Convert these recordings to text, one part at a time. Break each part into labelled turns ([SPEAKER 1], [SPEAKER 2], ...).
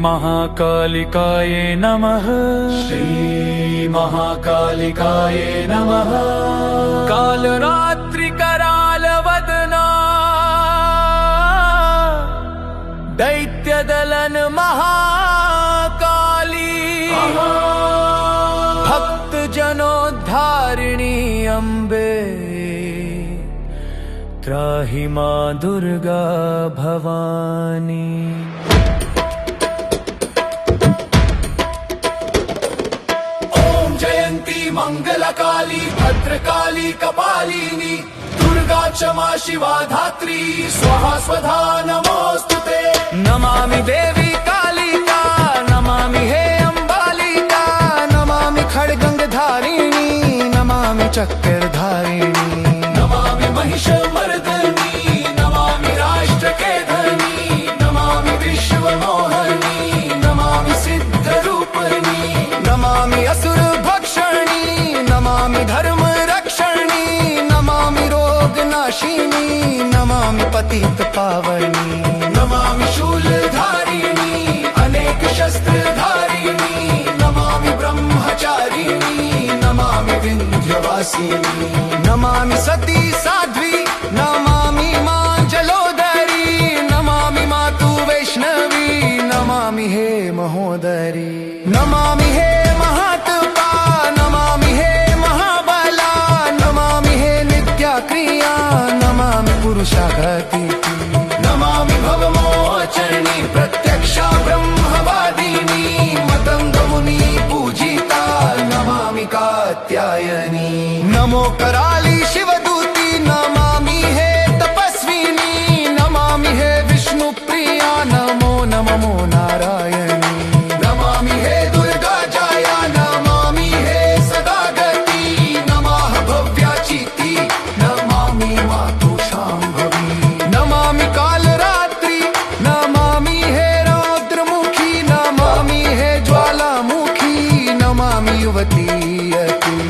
[SPEAKER 1] महाकालिकायै नमः।
[SPEAKER 2] श्री महाकालिकायै नमः।
[SPEAKER 1] कालरात्रि करालवदना दैत्यदलन महाकाली भक्त जनोद्धारिणी अम्बे त्राहि मां दुर्गा भवानी।
[SPEAKER 2] ओम जयंती मंगलकाली भद्रकाली कपालिनी दुर्गा क्षमा शिवा धात्री स्वाहा स्वधा नमोस्तुते।
[SPEAKER 1] नमामि देवी कालिका नमामि हे अम्बालिका नमामि खड्गंगधारिणी नमामि चक्रधारिणी
[SPEAKER 2] नमामि महिषमर्दिनी नमामि राष्ट्रकेधनी नमामि विश्वमोहनी नमामि सिद्धरूपिणी
[SPEAKER 1] नमामि असुरभक्षणी नमामि धर्मरक्षणी नमामि रोगनाशिनी नमामि पतितपावनी
[SPEAKER 2] नमामि शूलधारिणी अनेक शस्त्रधारिणी नमामि ब्रह्मचारिणी नमामि विंध्यवासिनी
[SPEAKER 1] नमामि सती साध्वी नमामि मां जलोदरी नमामि मातु वैष्णवी नमामि हे महोदरी नमामि हे महात्मा नमामि हे महाबला नमामि हे नित्याक्रिया नमामि पुरुषागति
[SPEAKER 2] नमामि भवमोचरणी प्रत्यक्षा ब्रह्मवादिनी मतंगमुनि पूजिता नमामि कात्यायनी
[SPEAKER 1] नमो कराली शिवदूती नमामि हे तपस्विनी नमामि हे विष्णुप्रिया नमो नमो नारायणी
[SPEAKER 2] नमामि हे दुर्गा जाया नमामि हे सदागति नमः भव्याचिति नमामि मातु शाम्भवी
[SPEAKER 1] नमामि कालरात्रि नमामि हे रौद्रमुखी नमामि हे ज्वालामुखी नमामि युवती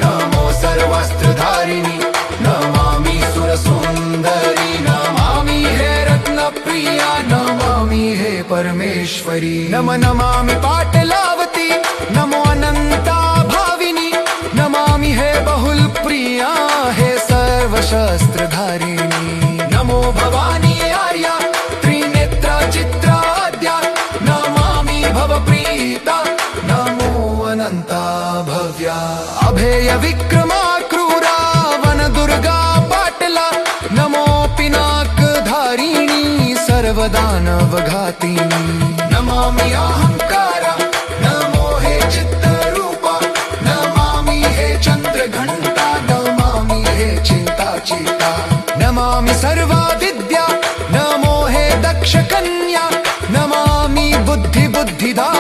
[SPEAKER 2] नमो सर्वस्त्रधारिणी नमामि सुरसुन्दरी नमामि हे रत्नप्रिया नमामि हे परमेश्वरी
[SPEAKER 1] नमामि पाटलावती नमो अनंता भाविनी नमामि हे बहुलप्रिया हे सर्वशस्त्रधारिणी
[SPEAKER 2] नमो भवानी आर्या त्रिनेत्रा चित्राद्या नमामि भवप्रीता नमो अनंता भव्या
[SPEAKER 1] अभेय विक्रमा क्रूरा वन दुर्गा पाटला नमो पिनाकधारिणी सर्वदानवघातिनी
[SPEAKER 2] नमामि अहंकारा नमो हे चित्तरूपा नमामि हे चंद्रघंटा नमामि हे चिंताचिता
[SPEAKER 1] नमामि सर्वादिद्या नमो हे दक्षकन्या नमामि बुद्धिदा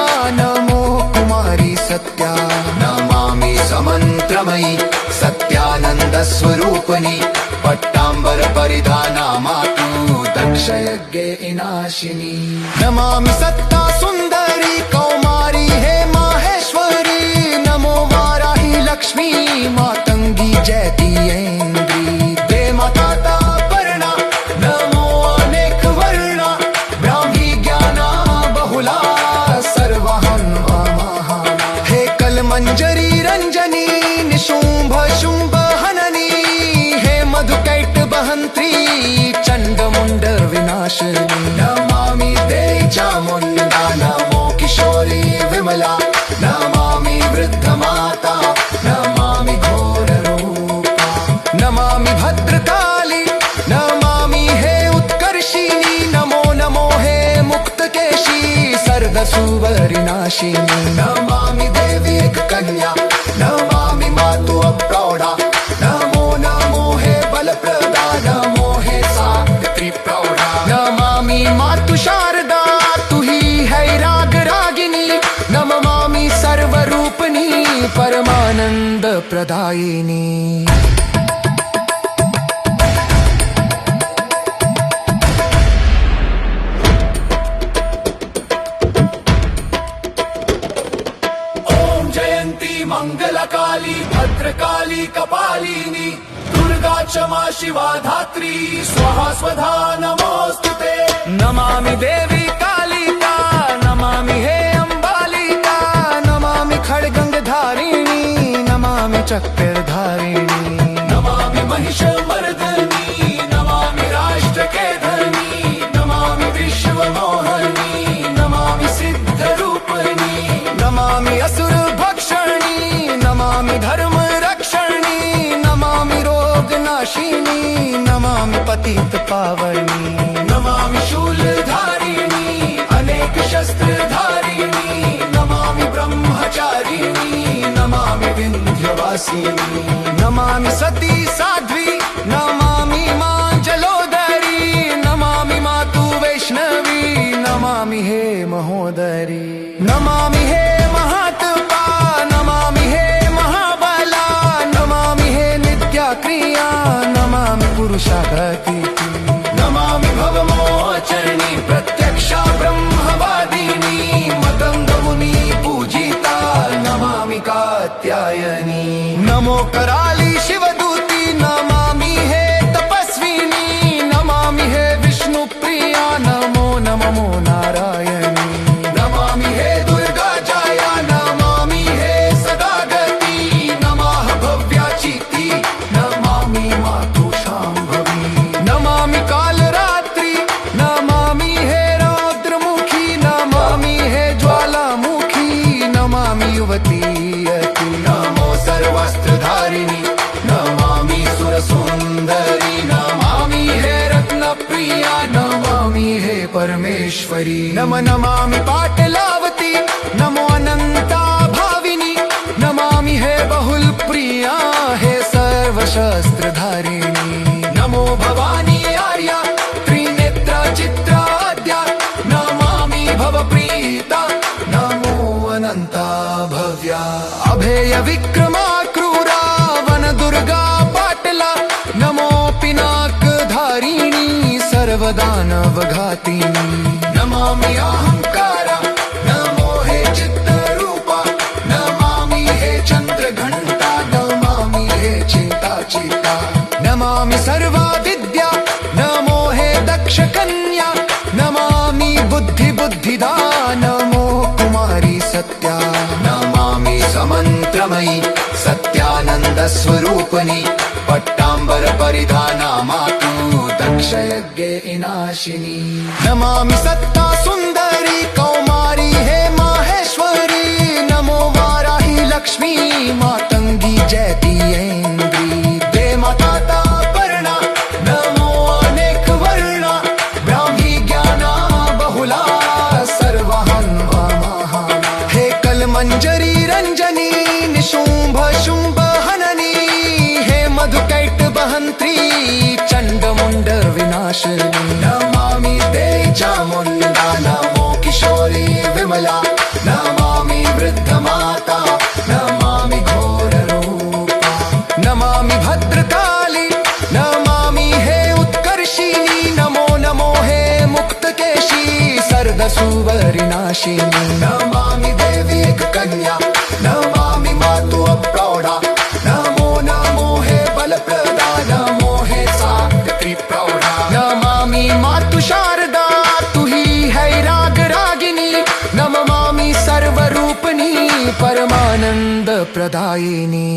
[SPEAKER 1] नमो कुमारी सत्या
[SPEAKER 2] नमामि समंत्रमयी सत्यानंद स्वरूपिणी पट्टांबर परिधाना मातु दक्षयज्ञ विनाशिनी
[SPEAKER 1] नमामि सत्ता सुंदरी कौमारी हे माहेश्वरी नमो वाराही लक्ष्मी मातंगी जयतीन्द्री
[SPEAKER 2] हे माता पर्णा नमो अनेक वर्णा ब्राह्मी ज्ञाना बहुला सर्वहं महा
[SPEAKER 1] हे कलमंजरी रंजनी निशुंभ शुंभ हननी हे मधुकैट बहंत्री चंडमुंड विनाशिनी
[SPEAKER 2] नमामि देवी चामुंडा नमो किशोरी विमला नमामि वृद्धमाता नमामि घोररूपा
[SPEAKER 1] नमामि भद्रकाली नमामि हे उत्कर्षिणी नमो नमो हे मुक्तकेशी सर्गसुवरिनाशिनी
[SPEAKER 2] नमामि देवी एक कन्या नमामि मातु अप्रौढा नमो नमो हे बलप्रदा नमो हे सावित्री प्रौढा
[SPEAKER 1] नमामि मातु शारदा तु ही है राग रागिनी नमामि सर्वरूपिणी परमानंद प्रदायिनी
[SPEAKER 2] मंगलकाली भद्रकाली कपालिनी दुर्गा क्षमा शिवा धात्री स्वाहा स्वधा नमोस्तुते।
[SPEAKER 1] नमामि देवी कालिका नमामि हे पतित पावनी
[SPEAKER 2] नमामि शूलधारिणी अनेक शस्त्रधारिणी नमामि ब्रह्मचारिणी नमामि विन्ध्यवासिनी
[SPEAKER 1] नमामि सती साध्वी नमामि मां जलोदरी नमामि मातु वैष्णवी नमामि हे महोदरी नमामि हे महात्मा नमामि हे महाबला नमामि हे नित्या क्रिया नमामि पुरुषागति
[SPEAKER 2] नमामि भवमोचरिणी प्रत्यक्षा ब्रह्मवादिनी मतंगमुनि पूजिता नमामि कात्यायनी
[SPEAKER 1] नमो कराली शिवदूती नमामि हे तपस्विनी नमामि हे विष्णु प्रिया नमो नमो नारायणी
[SPEAKER 2] नमामि हे दुर्गा जया नमामि हे सदागति नमः भव्याचिति नमामि मातु शाम्भवी
[SPEAKER 1] नमामि कालरात्रि नमामि हे रौद्रमुखी नमामि हे ज्वालामुखी नमामि युवती यति
[SPEAKER 2] नमो सर्वस्त्रधारिणी नमामि सुरसुन्दरी नमामि हे रत्नप्रिया नमामि हे परमेश्वरी
[SPEAKER 1] नमामि पाटलावती नमो अनंता भाविनी नमामि हे बहुल प्रिया हे सर्वशस्त्रधारिणी
[SPEAKER 2] नमो भवानी आर्या त्रिनेत्रा चित्राद्या नमामि भवप्रीता नमो अनन्ता भव्या
[SPEAKER 1] अभेय विक्रमा क्रूरा वन दुर्गा पाटला नमो पिनाक धारिणी सर्वदानव घातिनी
[SPEAKER 2] नमामि अहंकारा नमो हे चित्तरूपा नमामि हे चन्द्रघण्टा नमामि हे चिन्ताचिता
[SPEAKER 1] नमामि सर्वा विद्या नमो हे दक्ष कन्या नमामि बुद्धि बुद्धिदा नमो कुमारी सत्या
[SPEAKER 2] नमामि समन्त्रमयि सत्यानन्दस्वरूपिणि पट्टाम्बर परिधाना मातु दक्षयज्ञविनाशिनी
[SPEAKER 1] नमामि सत्ता सुंदरी कौमारी हे माहेश्वरी नमो वाराही लक्ष्मी मातंगी जयती ऐन्द्री
[SPEAKER 2] दे माता पर्णा नमो अनेक वर्णा ब्राह्मी ज्ञाना बहुला सर्वहं महा
[SPEAKER 1] हे कलमंजरी रंजनी निशुंभ शुंभ हननी हे मधुकैट बहंत्री चंड मुंड विनाशिनी
[SPEAKER 2] नमामि ते चामुण्डा नमो किशोरी विमला नमामि वृद्धमाता नमामि घोररूपा
[SPEAKER 1] नमामि भद्रकाली नमामि हे उत्कर्षिणी नमो नमो हे मुक्तकेशी सर्दसुवरिनाशिनी
[SPEAKER 2] नमामि देवी एक कन्या नमामि मातु अप्रौढा नमो नमो हे बलप्रदा नमो हे सावित्री प्रौढा
[SPEAKER 1] नमामि मातु शारदा तु ही है राग रागिनी नमामि सर्वरूपिणी परमानंद प्रदायिनी।